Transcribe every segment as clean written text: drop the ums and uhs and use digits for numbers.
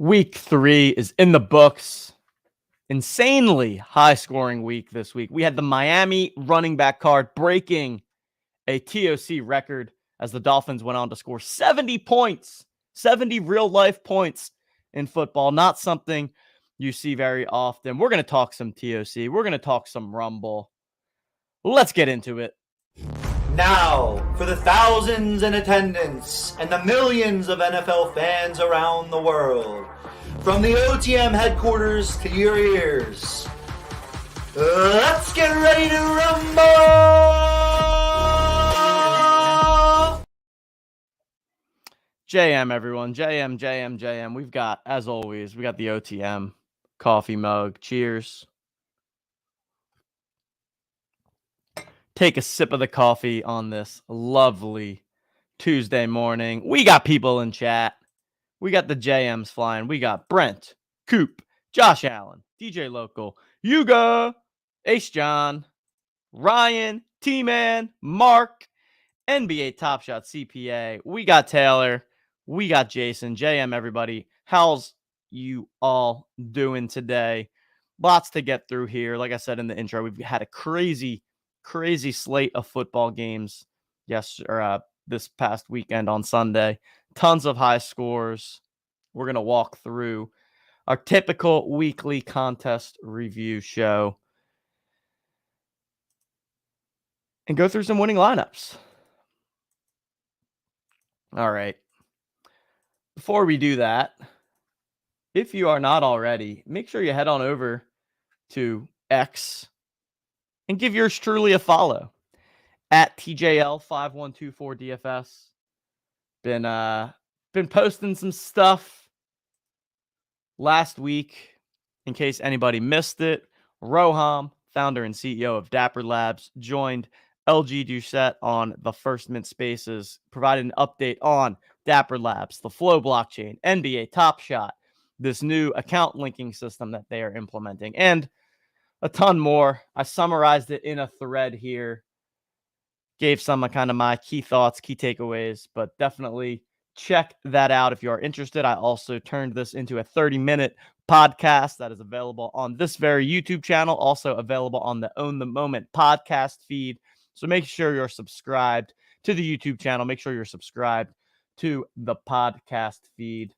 Week 3 is in the books. Insanely high-scoring week this week. We had the Miami running back card breaking a TOC record as the Dolphins went on to score 70 points, 70 real-life points in football. Not something you see very often. We're going to talk some TOC. We're going to talk some Rumble. Let's get into it. Now, for the thousands in attendance and the millions of NFL fans around the world, from the OTM headquarters to your ears, let's get ready to rumble! JM, everyone. JM. We've got, as always, we got the OTM coffee mug. Cheers. Take a sip of the coffee on this lovely Tuesday morning. We got people in chat. We got the JMs flying. We got Brent, Coop, Josh Allen, DJ Local, Yuga, Ace John, Ryan, T-Man, Mark, NBA Top Shot CPA. We got Taylor. We got Jason. JM, everybody. How's you all doing today? Lots to get through here. Like I said in the intro, we've had a crazy slate of football games this past weekend on Sunday. Tons of high scores. We're going to walk through our typical weekly contest review show and go through some winning lineups. All right. Before we do that, if you are not already, make sure you head on over to X and give yours truly a follow at TJL5124DFS. Been posting some stuff last week in case anybody missed it. Roham, founder and CEO of Dapper Labs, joined LG Doucette on the First Mint Spaces, provided an update on Dapper Labs, the Flow blockchain, NBA Top Shot, this new account linking system that they are implementing, and a ton more. I summarized it in a thread here. Gave some of kind of my key thoughts, key takeaways, but definitely check that out if you are interested. I also turned this into a 30-minute podcast that is available on this very YouTube channel, also available on the Own the Moment podcast feed. So make sure you're subscribed to the YouTube channel. Make sure you're subscribed to the podcast feed.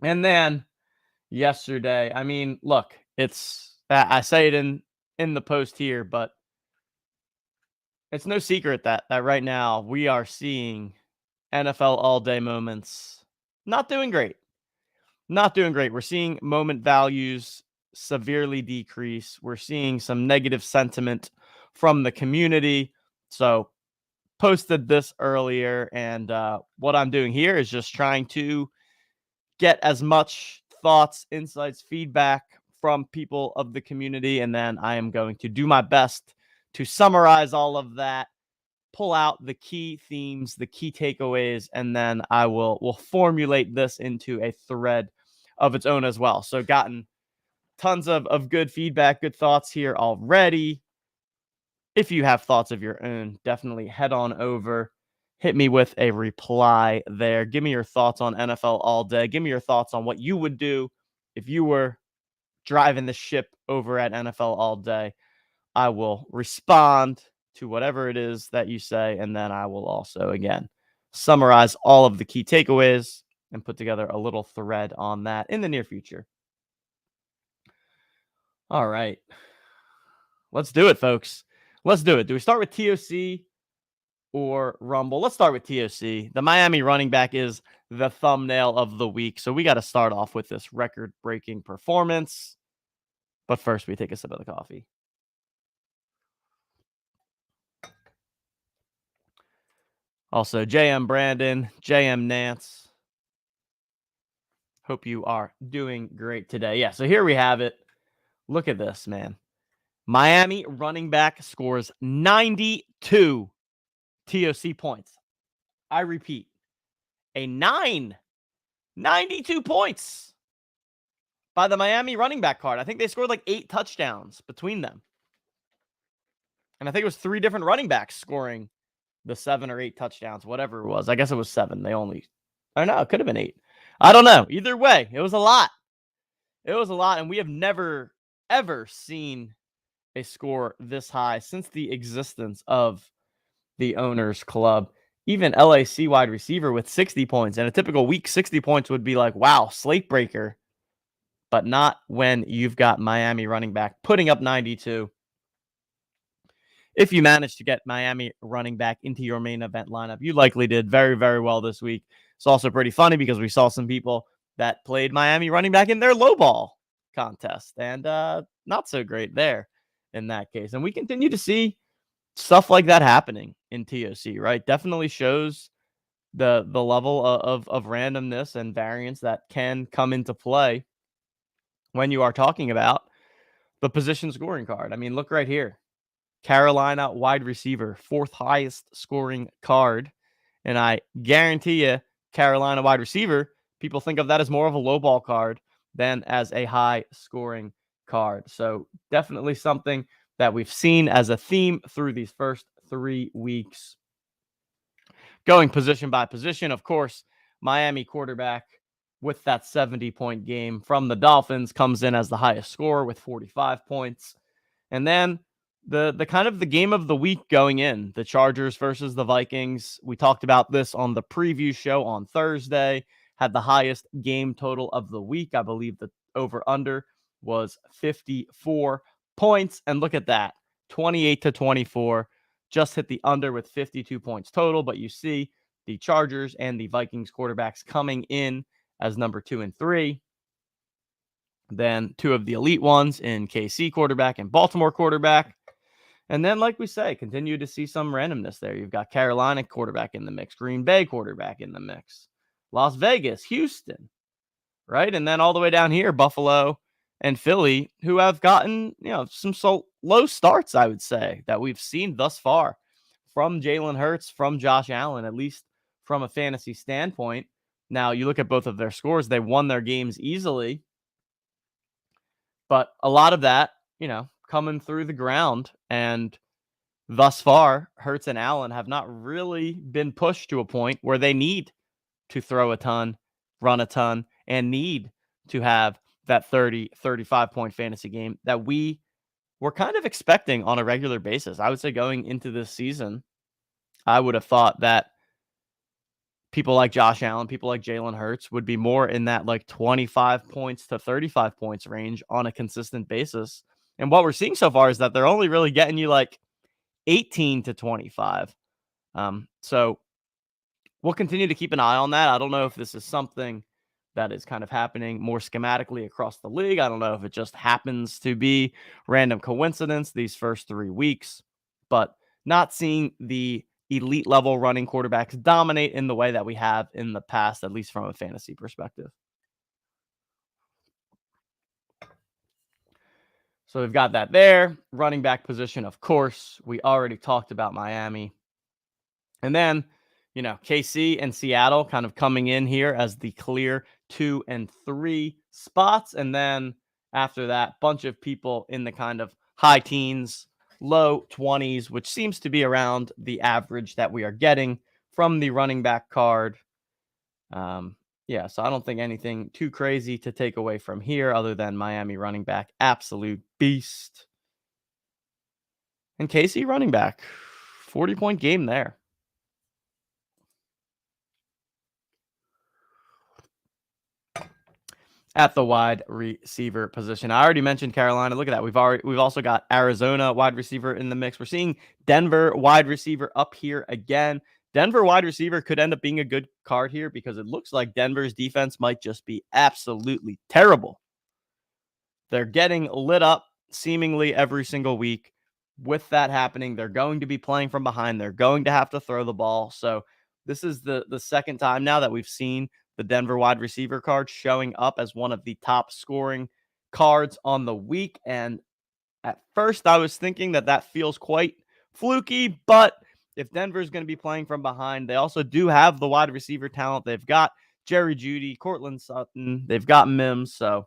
And then yesterday, I mean, look, I say it in the post here, but it's no secret that right now we are seeing NFL all-day moments not doing great. We're seeing moment values severely decrease. We're seeing some negative sentiment from the community. So posted this earlier, and what I'm doing here is just trying to get as much thoughts, insights, feedback from people of the community, and then I am going to do my best to summarize all of that, pull out the key themes, the key takeaways, and then I will formulate this into a thread of its own as well. So gotten tons of good feedback, good thoughts here already. If you have thoughts of your own, definitely head on over. Hit me with a reply there. Give me your thoughts on NFL all day. Give me your thoughts on what you would do if you were driving the ship over at NFL all day. I will respond to whatever it is that you say, and then I will also, again, summarize all of the key takeaways and put together a little thread on that in the near future. All right. Let's do it, folks. Let's do it. Do we start with TOC or Rumble? Let's start with TOC. The Miami running back is the thumbnail of the week, so we got to start off with this record-breaking performance. But first, we take a sip of the coffee. Also, JM Brandon, JM Nance. Hope you are doing great today. Yeah, so here we have it. Look at this, man. Miami running back scores 92 TOC points. I repeat, 92 points by the Miami running back card. I think they scored like 8 touchdowns between them. And I think it was 3 different running backs scoring the 7 or 8 touchdowns, whatever it was. I guess it was 7. It could have been 8. I don't know. Either way, it was a lot. It was a lot, and we have never, ever seen a score this high since the existence of the Owners Club. Even LAC wide receiver with 60 points. In a typical week, 60 points would be like, wow, slate breaker. But not when you've got Miami running back putting up 92. If you managed to get Miami running back into your main event lineup, you likely did very, very well this week. It's also pretty funny because we saw some people that played Miami running back in their low ball contest, and not so great there in that case. And we continue to see stuff like that happening in TOC, right? Definitely shows the level of randomness and variance that can come into play when you are talking about the position scoring card. I mean, look right here. Carolina wide receiver, 4th highest scoring card. And I guarantee you, Carolina wide receiver, people think of that as more of a low ball card than as a high scoring card. So definitely something that we've seen as a theme through these first 3 weeks. Going position by position, of course, Miami quarterback with that 70-point game from the Dolphins comes in as the highest scorer with 45 points. And then the kind of the game of the week going in, the Chargers versus the Vikings. We talked about this on the preview show on Thursday, had the highest game total of the week. I believe the over-under was 54 points. And look at that, 28-24. Just hit the under with 52 points total. But you see the Chargers and the Vikings quarterbacks coming in as number 2 and 3. Then 2 of the elite ones in KC quarterback and Baltimore quarterback. And then, like we say, continue to see some randomness there. You've got Carolina quarterback in the mix, Green Bay quarterback in the mix, Las Vegas, Houston, right? And then all the way down here, Buffalo and Philly, who have gotten, some low starts, I would say, that we've seen thus far from Jalen Hurts, from Josh Allen, at least from a fantasy standpoint. Now, you look at both of their scores, they won their games easily. But a lot of that, coming through the ground. And thus far, Hurts and Allen have not really been pushed to a point where they need to throw a ton, run a ton, and need to have that 30, 35-point fantasy game that we were kind of expecting on a regular basis. I would say going into this season, I would have thought that people like Josh Allen, people like Jalen Hurts would be more in that like 25 points to 35 points range on a consistent basis. And what we're seeing so far is that they're only really getting you like 18 to 25. So we'll continue to keep an eye on that. I don't know if this is something that is kind of happening more schematically across the league. I don't know if it just happens to be random coincidence these first 3 weeks, but not seeing the elite level running quarterbacks dominate in the way that we have in the past, at least from a fantasy perspective. So we've got that there. Running back position, of course, we already talked about Miami. And then, KC and Seattle kind of coming in here as the clear 2 and 3 spots. And then after that, bunch of people in the kind of high teens, low 20s, which seems to be around the average that we are getting from the running back card. So I don't think anything too crazy to take away from here other than Miami running back, absolute beast. And KC running back, 40-point game there. At the wide receiver position, I already mentioned Carolina. Look at that. We've also got Arizona wide receiver in the mix. We're seeing Denver wide receiver up here again. Denver wide receiver could end up being a good card here because it looks like Denver's defense might just be absolutely terrible. They're getting lit up seemingly every single week. With that happening, they're going to be playing from behind. They're going to have to throw the ball. So this is the second time now that we've seen the Denver wide receiver card showing up as one of the top scoring cards on the week. And at first I was thinking that feels quite fluky, but if Denver's going to be playing from behind, they also do have the wide receiver talent. They've got Jerry Jeudy, Cortland Sutton. They've got Mims. So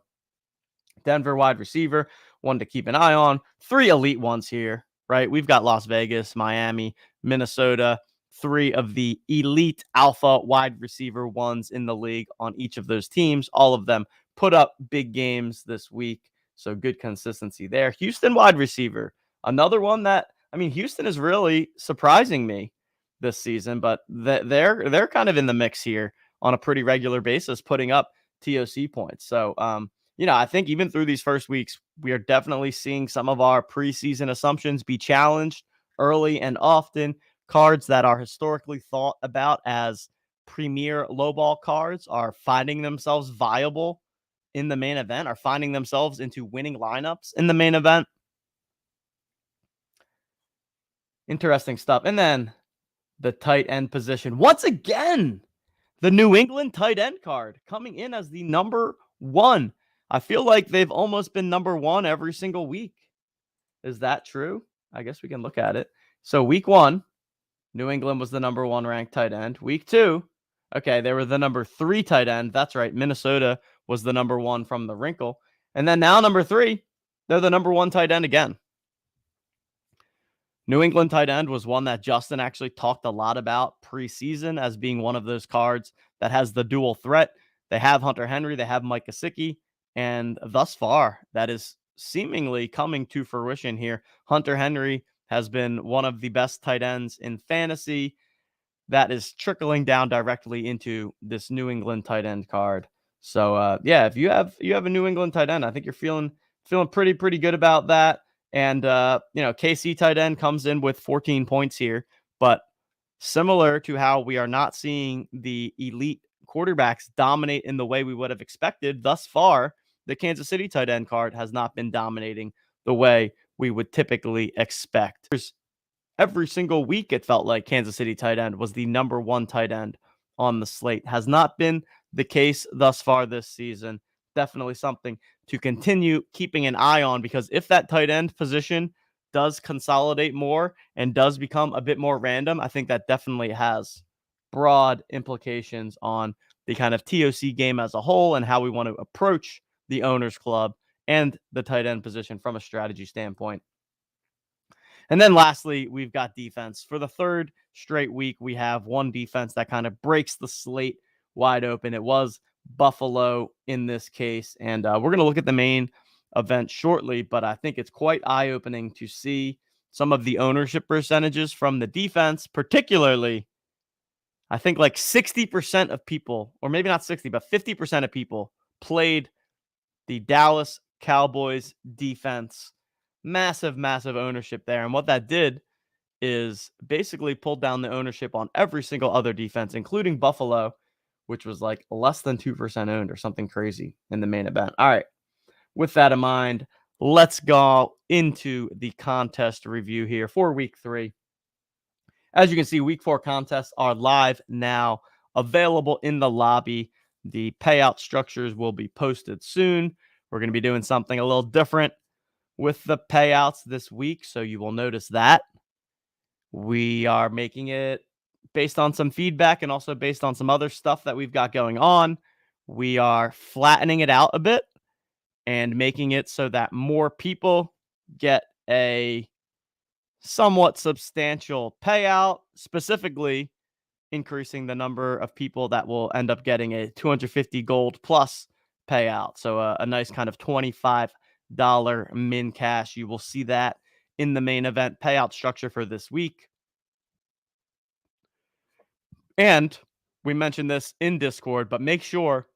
Denver wide receiver, one to keep an eye on. 3 elite ones here, right? We've got Las Vegas, Miami, Minnesota, 3 of the elite alpha wide receiver ones in the league on each of those teams. All of them put up big games this week, so good consistency there. Houston wide receiver, another one that, I mean, Houston is really surprising me this season, but they're kind of in the mix here on a pretty regular basis, putting up TOC points. So, I think even through these first weeks, we are definitely seeing some of our preseason assumptions be challenged early and often. Cards that are historically thought about as premier lowball cards are finding themselves viable in the main event, are finding themselves into winning lineups in the main event. Interesting stuff. And then the tight end position. Once again, the New England tight end card coming in as the number 1. I feel like they've almost been number 1 every single week. Is that true? I guess we can look at it. So week 1, New England was the number 1 ranked tight end. Week 2, okay, they were the number 3 tight end. That's right. Minnesota was the number 1 from the wrinkle. And then now number 3, they're the number 1 tight end again. New England tight end was one that Justin actually talked a lot about preseason as being one of those cards that has the dual threat. They have Hunter Henry, they have Mike Gesicki, and thus far, that is seemingly coming to fruition here. Hunter Henry has been one of the best tight ends in fantasy. That is trickling down directly into this New England tight end card. So, if you have a New England tight end, I think you're feeling pretty good about that. And, KC tight end comes in with 14 points here, but similar to how we are not seeing the elite quarterbacks dominate in the way we would have expected thus far, the Kansas City tight end card has not been dominating the way we would typically expect. Every single week, it felt like Kansas City tight end was the number 1 tight end on the slate. Has not been the case thus far this season. Definitely something to continue keeping an eye on, because if that tight end position does consolidate more and does become a bit more random, I think that definitely has broad implications on the kind of TOC game as a whole and how we want to approach the owners club and the tight end position from a strategy standpoint. And then lastly, we've got defense. For the 3rd straight week, we have one defense that kind of breaks the slate wide open. It was Buffalo in this case. And we're going to look at the main event shortly, but I think it's quite eye-opening to see some of the ownership percentages from the defense, particularly, I think like 60% of people, or maybe not 60, but 50% of people played the Dallas Cowboys defense. Massive ownership there. And what that did is basically pulled down the ownership on every single other defense, including Buffalo, which was like less than 2% owned or something crazy in the main event. All right. With that in mind, let's go into the contest review here for week 3. As you can see, week 4 contests are live now, available in the lobby. The payout structures will be posted soon. We're going to be doing something a little different with the payouts this week, so you will notice that. We are making it based on some feedback and also based on some other stuff that we've got going on. We are flattening it out a bit and making it so that more people get a somewhat substantial payout, specifically increasing the number of people that will end up getting a 250 gold plus payout. So a nice kind of $25 min cash. You will see that in the main event payout structure for this week. And we mentioned this in Discord, but make sure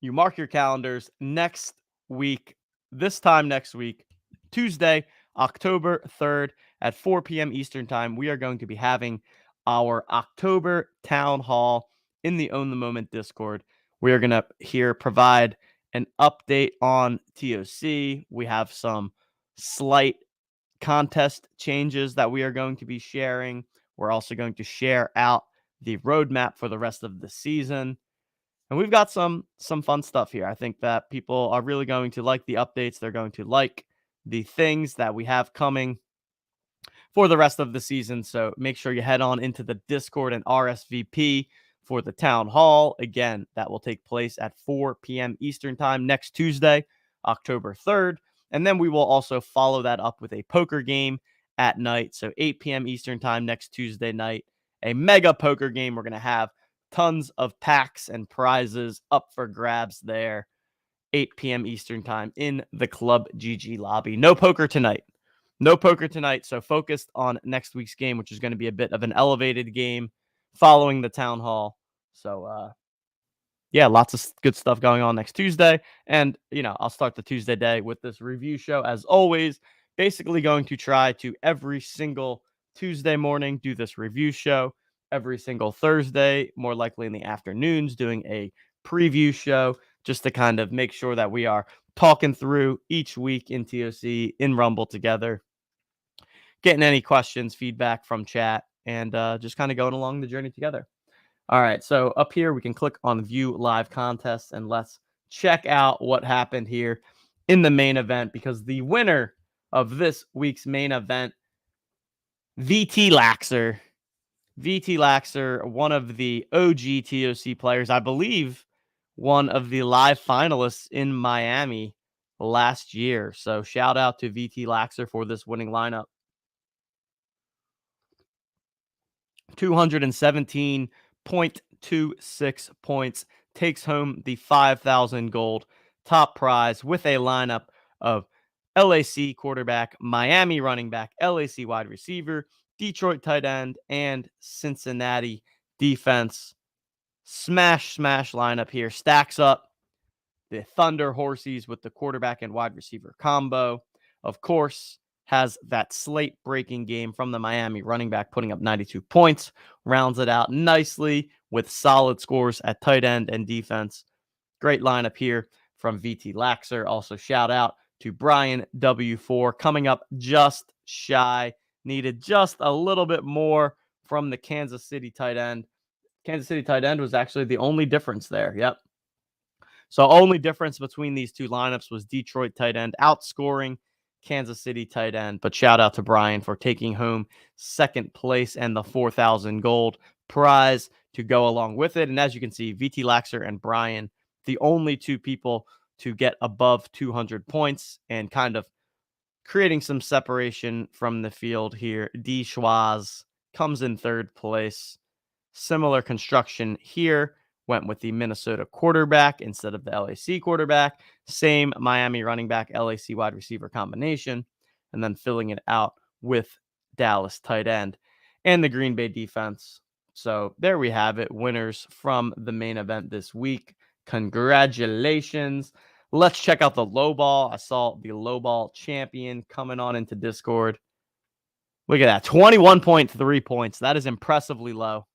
you mark your calendars next week, this time next week, Tuesday, October 3rd at 4 p.m. Eastern time. We are going to be having our October town hall in the Own the Moment Discord. We are going to here provide an update on TOC. We have some slight contest changes that we are going to be sharing. We're also going to share out the roadmap for the rest of the season. And we've got some fun stuff here. I think that people are really going to like the updates. They're going to like the things that we have coming for the rest of the season. So make sure you head on into the Discord and RSVP for the town hall. Again, that will take place at 4 p.m. Eastern time next Tuesday, October 3rd. And then we will also follow that up with a poker game at night. So 8 p.m. Eastern time next Tuesday night. a mega poker game. We're going to have tons of packs and prizes up for grabs there. 8 p.m. Eastern time in the Club GG lobby. No poker tonight. No poker tonight. So focused on next week's game, which is going to be a bit of an elevated game following the town hall. So, yeah, lots of good stuff going on next Tuesday. And, I'll start the Tuesday day with this review show as always. Basically going to try to every single Tuesday morning do this review show. Every single Thursday, more likely in the afternoons, doing a preview show just to kind of make sure that we are talking through each week in TOC, in Rumble together, getting any questions, feedback from chat, and just kind of going along the journey together. All right, so up here, we can click on View Live Contests, and let's check out what happened here in the main event, because the winner of this week's main event, VT Laxer, one of the OG TOC players, I believe one of the live finalists in Miami last year. So shout out to VT Laxer for this winning lineup. 217.26 points, takes home the 5,000 gold top prize with a lineup of LAC quarterback, Miami running back, LAC wide receiver, Detroit tight end, and Cincinnati defense. Smash lineup here. Stacks up the Thunder Horsies with the quarterback and wide receiver combo. Of course, has that slate-breaking game from the Miami running back, putting up 92 points. Rounds it out nicely with solid scores at tight end and defense. Great lineup here from VT Laxer. Also, shout out to Brian W4, coming up just shy. Needed just a little bit more from the Kansas City tight end. Kansas City tight end was actually the only difference there. Yep. So only difference between these two lineups was Detroit tight end outscoring Kansas City tight end. But shout out to Brian for taking home second place and the 4,000 gold prize to go along with it. And as you can see, VT Laxer and Brian, the only two people to get above 200 points, and kind of creating some separation from the field here. D. Schwaz comes in third place. Similar construction here. Went with the Minnesota quarterback instead of the LAC quarterback. Same Miami running back, LAC wide receiver combination. And then filling it out with Dallas tight end and the Green Bay defense. So there we have it. Winners from the main event this week. Congratulations. Let's check out the low ball. I saw the low ball champion coming on into Discord. Look at that. 21.3 points. That is impressively low.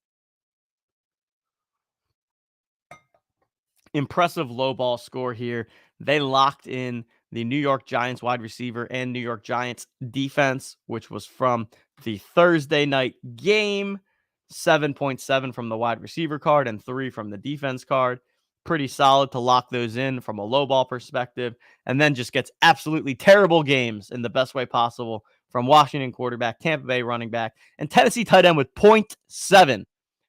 Impressive low ball score here. They locked in the New York Giants wide receiver and New York Giants defense, which was from the Thursday night game. 7.7 from the wide receiver card and 3 from the defense card. Pretty solid to lock those in from a low ball perspective. And then just gets absolutely terrible games in the best way possible from Washington quarterback, Tampa Bay running back, and Tennessee tight end with 0.7.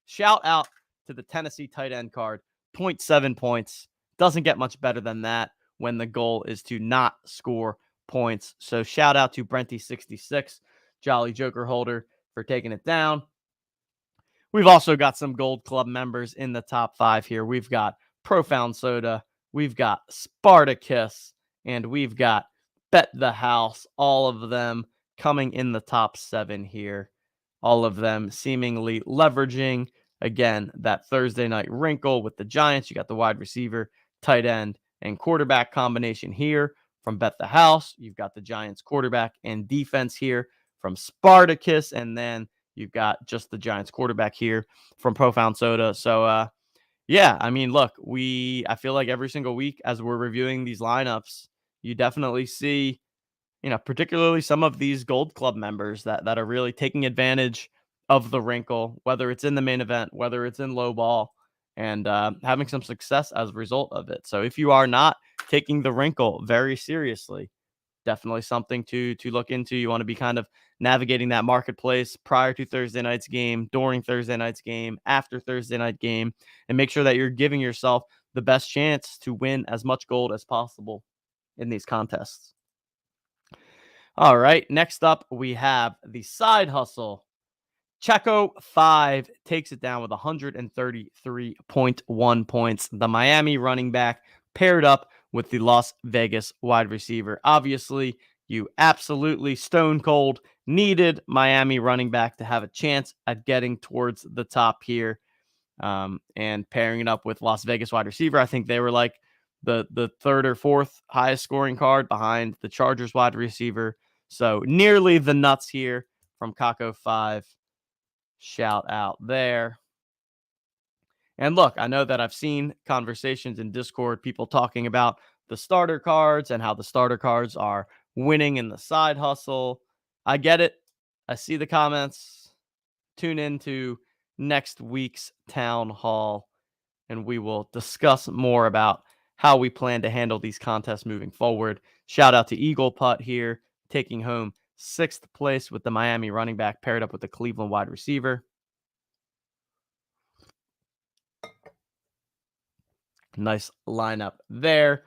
Shout out to the Tennessee tight end card. 0.7 points. Doesn't get much better than that when the goal is to not score points. So shout out to Brenty66, Jolly Joker holder, for taking it down. We've also got some Gold Club members in the top 5 here. We've got Profound Soda, we've got Spartacus, and we've got Bet the House. All of them coming in the top 7 here. All of them seemingly leveraging, again, that Thursday night wrinkle with the Giants. You got the wide receiver, tight end, and quarterback combination here from Bet the House. You've got the Giants quarterback and defense here from Spartacus. And then you've got just the Giants quarterback here from Profound Soda. So, yeah, I mean, look, I feel like every single week as we're reviewing these lineups, you definitely see, particularly some of these Gold Club members that are really taking advantage of the wrinkle, whether it's in the main event, whether it's in low ball, and having some success as a result of it. So if you are not taking the wrinkle very seriously, definitely something to look into. You want to be kind of navigating that marketplace prior to Thursday night's game, during Thursday night's game, after Thursday night game, and make sure that you're giving yourself the best chance to win as much gold as possible in these contests. All right, next up we have the side hustle Checo 5 takes it down with 133.1 points. The Miami running back paired up with the Las Vegas wide receiver. Obviously, you absolutely stone cold needed Miami running back to have a chance at getting towards the top here. And pairing it up with Las Vegas wide receiver, I think they were like the third or fourth highest scoring card behind the Chargers wide receiver. So nearly the nuts here from Kako 5. Shout out there. And look, I know that I've seen conversations in Discord, people talking about the starter cards and how the starter cards are winning in the side hustle. I get it. I see the comments. Tune into next week's town hall, and we will discuss more about how we plan to handle these contests moving forward. Shout out to Eagle Putt here, taking home 6th place with the Miami running back paired up with the Cleveland wide receiver. Nice lineup there.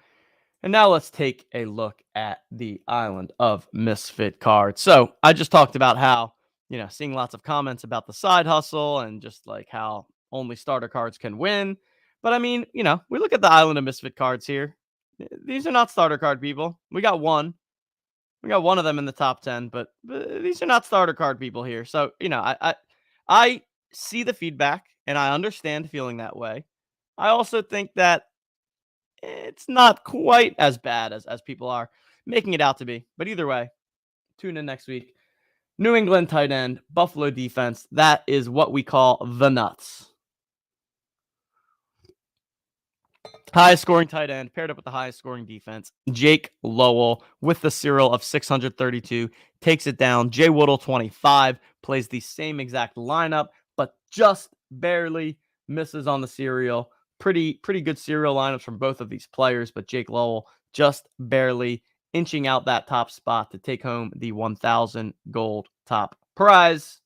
And now let's take a look at the Island of Misfit cards. So I just talked about how, seeing lots of comments about the side hustle and just like how only starter cards can win. But I mean, we look at the Island of Misfit cards here. These are not starter card people. We got one. We got one of them in the top 10, but these are not starter card people here. So, I see the feedback and I understand feeling that way. I also think that it's not quite as bad as people are making it out to be. But either way, tune in next week. New England tight end, Buffalo defense. That is what we call the nuts. Highest scoring tight end paired up with the highest scoring defense. Jake Lowell with the serial of 632 takes it down. Jay Woodle 25 plays the same exact lineup, but just barely misses on the serial. Pretty good serial lineups from both of these players, but Jake Lowell just barely inching out that top spot to take home the 1,000 gold top prize.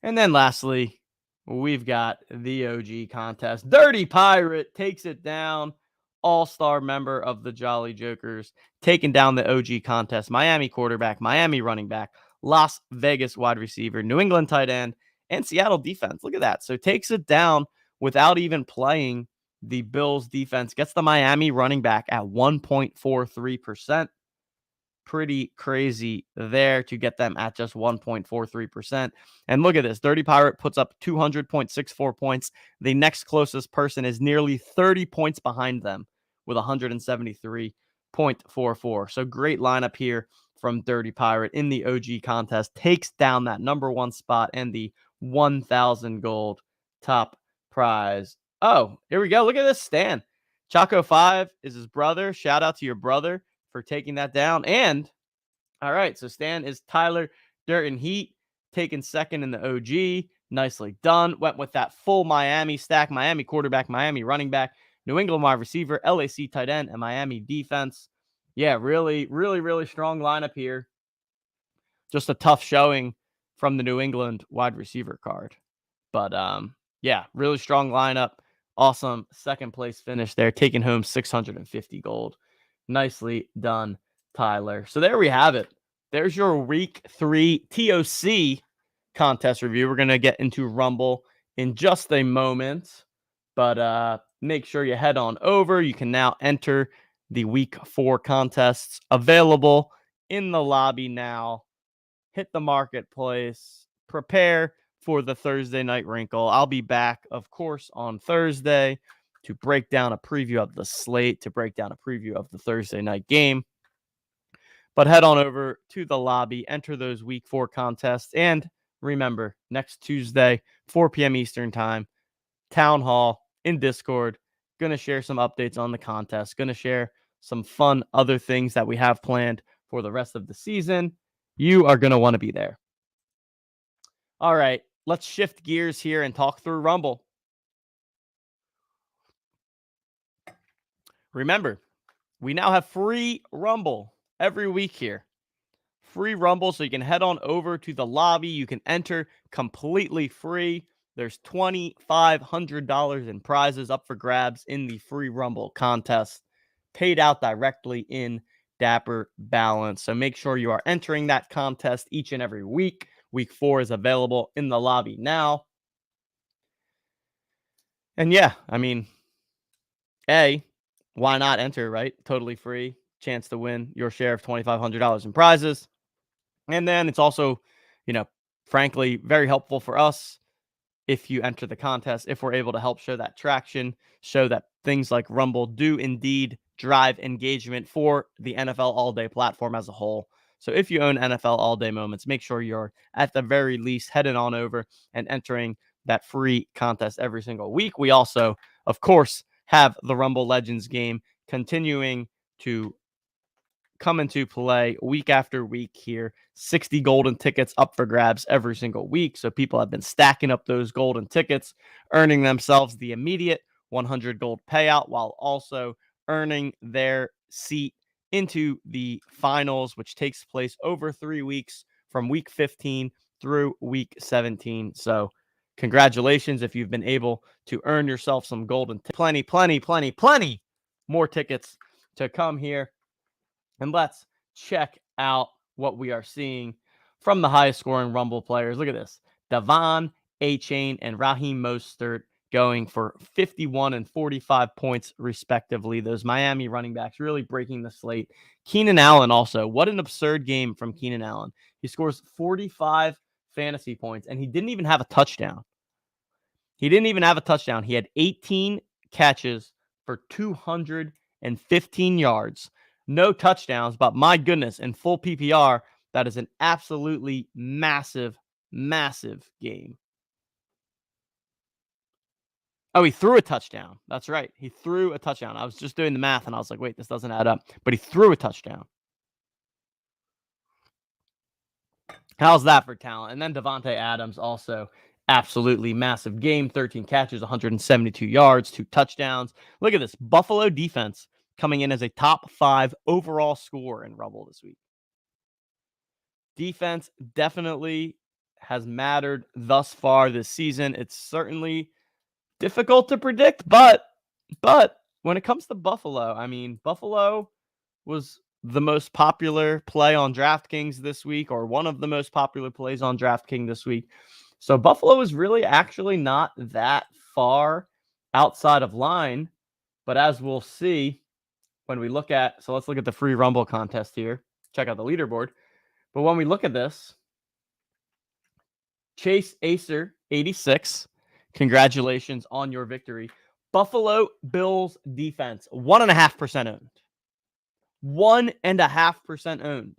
And then lastly, we've got the OG contest. Dirty Pirate takes it down. All-star member of the Jolly Jokers, taking down the OG contest. Miami quarterback, Miami running back, Las Vegas wide receiver, New England tight end, and Seattle defense. Look at that. So takes it down without even playing the Bills defense. Gets the Miami running back at 1.43%. Pretty crazy there to get them at just 1.43%. And look at this. Dirty Pirate puts up 200.64 points. The next closest person is nearly 30 points behind them with 173.44. So great lineup here from Dirty Pirate in the OG contest. Takes down that number 1 spot and the 1,000 gold top prize. Oh, here we go. Look at this, Stan. Chaco 5 is his brother. Shout out to your brother for taking that down. And all right, so Stan is Tyler Dirt and Heat, taking second in the OG. Nicely done. Went with that full Miami stack. Miami quarterback, Miami running back, New England wide receiver, LAC tight end, and Miami defense. Yeah, really strong lineup here. Just a tough showing from the New England wide receiver card. But yeah, really strong lineup. Awesome second place finish there, taking home 650 gold. Nicely done, Tyler. So there we have it. There's your week 3 TOC contest review. We're going to get into Rumble in just a moment, but make sure you head on over. You can now enter the week 4 contests available in the lobby now. Hit the marketplace. Prepare for the Thursday night wrinkle. I'll be back, of course, on Thursday to break down a preview of the slate, to break down a preview of the Thursday night game. But head on over to the lobby, enter those week 4 contests, and remember, next Tuesday, 4 p.m. Eastern time, Town Hall in Discord. Going to share some updates on the contest. Going to share some fun other things that we have planned for the rest of the season. You are going to want to be there. All right, let's shift gears here and talk through Rumble. Remember, we now have free Rumble every week here. Free Rumble, so you can head on over to the lobby. You can enter completely free. There's $2,500 in prizes up for grabs in the free Rumble contest, paid out directly in Dapper Balance. So make sure you are entering that contest each and every week. Week 4 is available in the lobby now. And yeah, I mean, why not enter, right? Totally free. Chance to win your share of $2,500 in prizes. And then it's also, frankly, very helpful for us if you enter the contest, if we're able to help show that traction, show that things like Rumble do indeed drive engagement for the NFL All Day platform as a whole. So if you own NFL All Day Moments, make sure you're at the very least heading on over and entering that free contest every single week. We also, of course, have the Rumble Legends game continuing to come into play week after week here. 60 golden tickets up for grabs every single week. So people have been stacking up those golden tickets, earning themselves the immediate 100 gold payout while also earning their seat into the finals, which takes place over 3 weeks from week 15 through week 17. So congratulations if you've been able to earn yourself some golden plenty more tickets to come here. And let's check out what we are seeing from the highest scoring Rumble players. Look at this. Devon, A-Chain, and Raheem Mostert going for 51 and 45 points, respectively. Those Miami running backs really breaking the slate. Keenan Allen also. What an absurd game from Keenan Allen. He scores 45 fantasy points, and he didn't even have a touchdown. He had 18 catches for 215 yards. No touchdowns, but my goodness, in full PPR, that is an absolutely massive game. Oh, he threw a touchdown. That's right. He threw a touchdown. I was just doing the math, and I was like, wait, this doesn't add up. But he threw a touchdown. How's that for talent? And then Devontae Adams also absolutely massive game. 13 catches, 172 yards, 2 touchdowns. Look at this. Buffalo defense coming in as a top 5 overall scorer in Rumble this week. Defense definitely has mattered thus far this season. It's certainly difficult to predict, but when it comes to Buffalo, I mean, Buffalo was the most popular play on DraftKings this week, or one of the most popular plays on DraftKings this week. So Buffalo is really actually not that far outside of line, but as we'll see, when we look at, so let's look at the free Rumble contest here. Check out the leaderboard. But when we look at this, Chase Acer, 86. Congratulations on your victory. Buffalo Bills defense, 1.5% owned. 1.5% owned.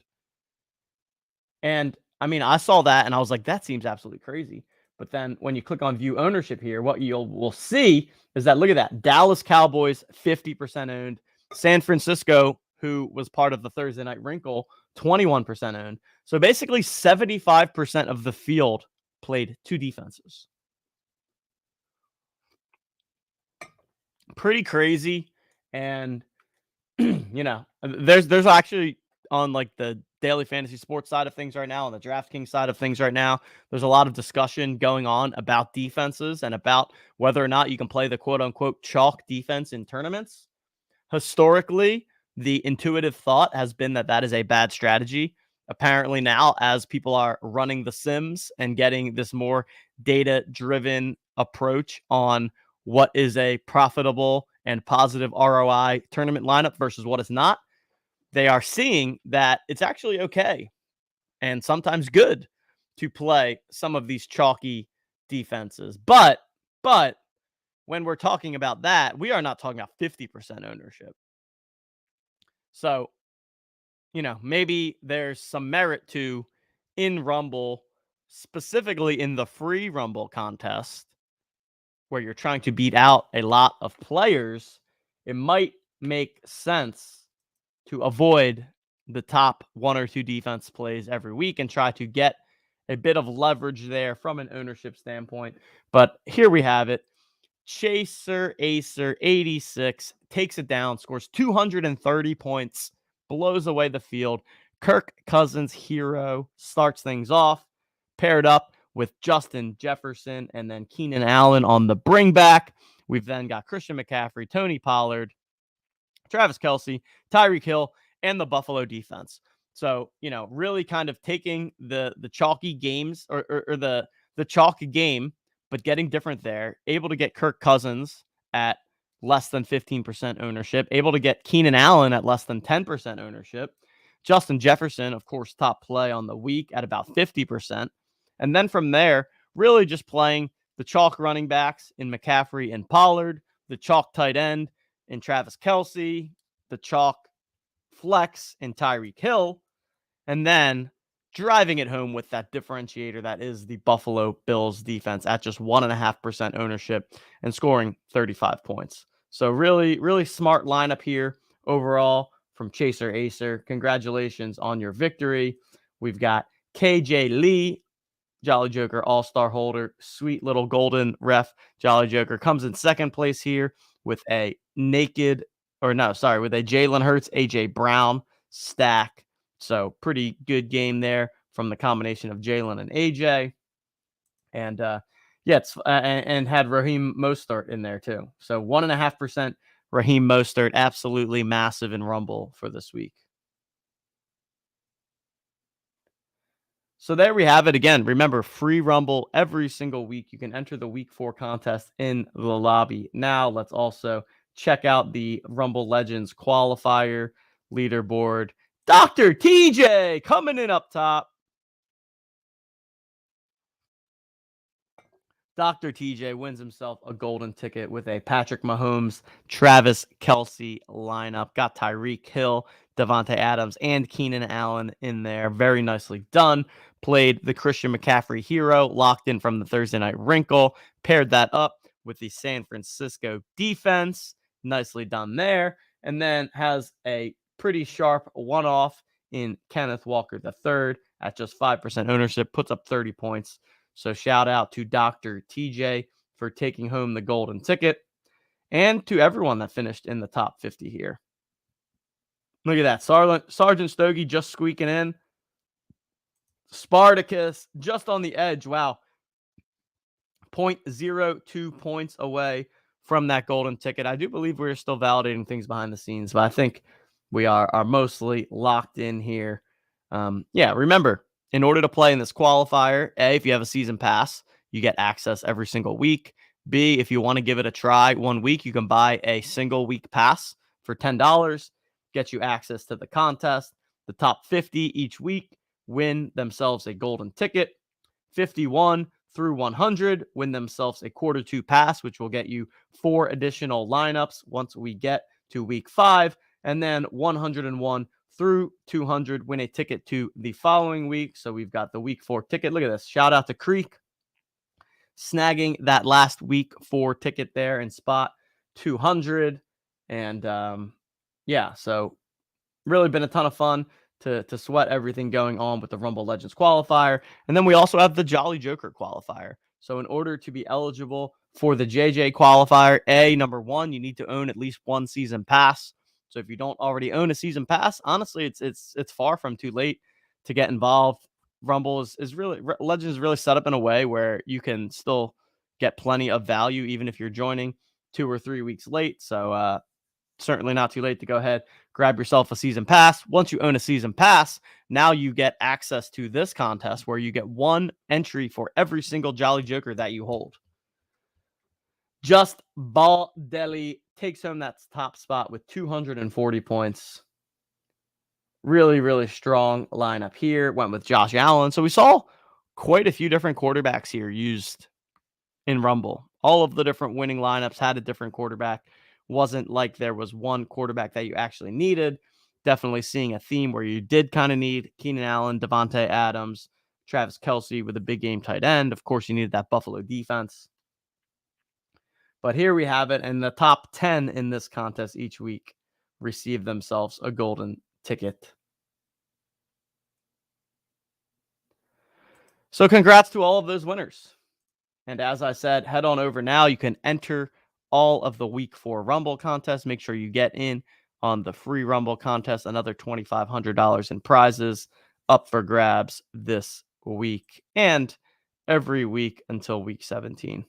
And I mean, I saw that and I was like, that seems absolutely crazy. But then when you click on view ownership here, what will see is that, look at that. Dallas Cowboys, 50% owned. San Francisco, who was part of the Thursday Night Wrinkle, 21% owned. So basically 75% of the field played 2 defenses. Pretty crazy. And, there's actually on like the daily fantasy sports side of things right now, on the DraftKings side of things right now, there's a lot of discussion going on about defenses and about whether or not you can play the quote unquote chalk defense in tournaments. Historically, the intuitive thought has been that is a bad strategy. Apparently now, as people are running the sims and getting this more data-driven approach on what is a profitable and positive ROI tournament lineup versus what is not, they are seeing that it's actually okay and sometimes good to play some of these chalky defenses. But when we're talking about that, we are not talking about 50% ownership. So, maybe there's some merit to, in Rumble, specifically in the free Rumble contest, where you're trying to beat out a lot of players, it might make sense to avoid the top 1 or 2 defense plays every week and try to get a bit of leverage there from an ownership standpoint. But here we have it. Chaser Acer, 86, takes it down, scores 230 points, blows away the field. Kirk Cousins, hero, starts things off, paired up with Justin Jefferson and then Keenan Allen on the bring back. We've then got Christian McCaffrey, Tony Pollard, Travis Kelce, Tyreek Hill, and the Buffalo defense. So, really kind of taking the chalky games or the chalk game, but getting different there. Able to get Kirk Cousins at less than 15% ownership, able to get Keenan Allen at less than 10% ownership. Justin Jefferson, of course, top play on the week at about 50%. And then from there, really just playing the chalk running backs in McCaffrey and Pollard, the chalk tight end in Travis Kelce, the chalk flex in Tyreek Hill, and then driving it home with that differentiator that is the Buffalo Bills defense at just 1.5% ownership and scoring 35 points. So really, really smart lineup here overall from Chaser Acer. Congratulations on your victory. We've got KJ Lee, Jolly Joker All-Star holder, sweet little golden ref. Jolly Joker comes in second place here with a with a Jalen Hurts, AJ Brown stack. So pretty good game there from the combination of Jalen and AJ. And and had Raheem Mostert in there too. So 1.5% Raheem Mostert, absolutely massive in Rumble for this week. So there we have it again. Remember, free Rumble every single week. You can enter the week 4 contest in the lobby. Now let's also check out the Rumble Legends qualifier leaderboard. Dr. TJ coming in up top. Dr. TJ wins himself a golden ticket with a Patrick Mahomes, Travis Kelce lineup. Got Tyreek Hill, Devontae Adams, and Keenan Allen in there. Very nicely done. Played the Christian McCaffrey hero, locked in from the Thursday Night Wrinkle. Paired that up with the San Francisco defense. Nicely done there. And then has a pretty sharp one-off in Kenneth Walker III at just 5% ownership. Puts up 30 points. So shout out to Dr. TJ for taking home the golden ticket and to everyone that finished in the top 50 here. Look at that. Sergeant Stogie just squeaking in. Spartacus just on the edge. Wow. 0.02 points away from that golden ticket. I do believe we're still validating things behind the scenes, but I think we are mostly locked in here. Remember, in order to play in this qualifier, A, if you have a season pass, you get access every single week. B, if you want to give it a try 1 week, you can buy a single week pass for $10, get you access to the contest. The top 50 each week win themselves a golden ticket. 51 through 100 win themselves a quarter 2 pass, which will get you 4 additional lineups once we get to week 5. And then 101 through 200 win a ticket to the following week. So we've got the week 4 ticket. Look at this. Shout out to Creek snagging that last week 4 ticket there in spot 200. And so really been a ton of fun to sweat everything going on with the Rumble Legends qualifier. And then we also have the Jolly Joker qualifier. So in order to be eligible for the JJ qualifier, number 1, you need to own at least 1 season pass. So if you don't already own a season pass, honestly, it's far from too late to get involved. Rumble Legends is really set up in a way where you can still get plenty of value even if you're joining 2 or 3 weeks late. So certainly not too late to go ahead, grab yourself a season pass. Once you own a season pass, now you get access to this contest where you get 1 entry for every single Jolly Joker that you hold. Just Ball Deli takes home that top spot with 240 points. Really, really strong lineup here. Went with Josh Allen. So we saw quite a few different quarterbacks here used in Rumble. All of the different winning lineups had a different quarterback. Wasn't like there was one quarterback that you actually needed. Definitely seeing a theme where you did kind of need Keenan Allen, Devontae Adams, Travis Kelce with a big game tight end. Of course, you needed that Buffalo defense. But here we have it, and the top 10 in this contest each week receive themselves a golden ticket. So congrats to all of those winners. And as I said, head on over now. You can enter all of the week 4 Rumble contests. Make sure you get in on the free Rumble contest. Another $2,500 in prizes up for grabs this week and every week until week 17.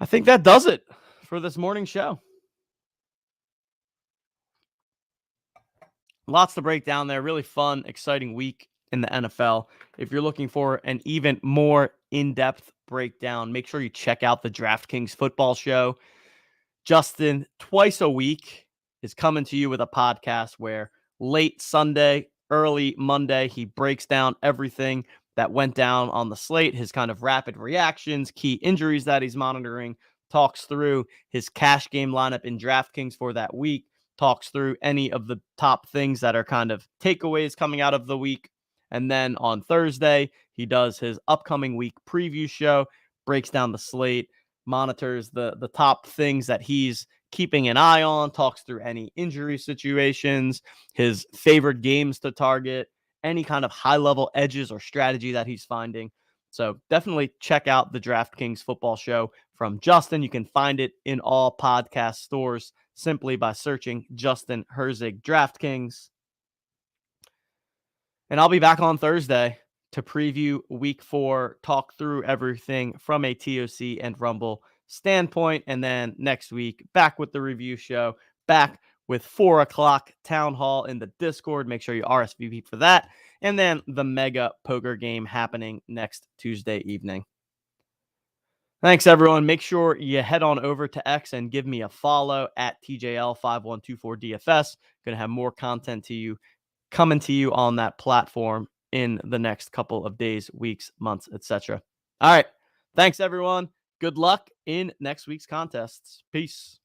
I think that does it for this morning show. Lots to break down there. Really fun, exciting week in the NFL. If you're looking for an even more in-depth breakdown, make sure you check out the DraftKings football show. Justin, twice a week, is coming to you with a podcast where late Sunday, early Monday, he breaks down everything that went down on the slate, his kind of rapid reactions, key injuries that he's monitoring, talks through his cash game lineup in DraftKings for that week, talks through any of the top things that are kind of takeaways coming out of the week. And then on Thursday, he does his upcoming week preview show, breaks down the slate, monitors the top things that he's keeping an eye on, talks through any injury situations, his favorite games to target, any kind of high-level edges or strategy that he's finding. So definitely check out the DraftKings football show from Justin. You can find it in all podcast stores simply by searching Justin Herzig DraftKings. And I'll be back on Thursday to preview week 4, talk through everything from a TOC and Rumble standpoint. And then next week, back with the review show, back with 4 o'clock town hall in the Discord. Make sure you RSVP for that. And then the mega poker game happening next Tuesday evening. Thanks, everyone. Make sure you head on over to X and give me a follow at TJL5124DFS. Going to have more content coming to you on that platform in the next couple of days, weeks, months, etc. All right. Thanks, everyone. Good luck in next week's contests. Peace.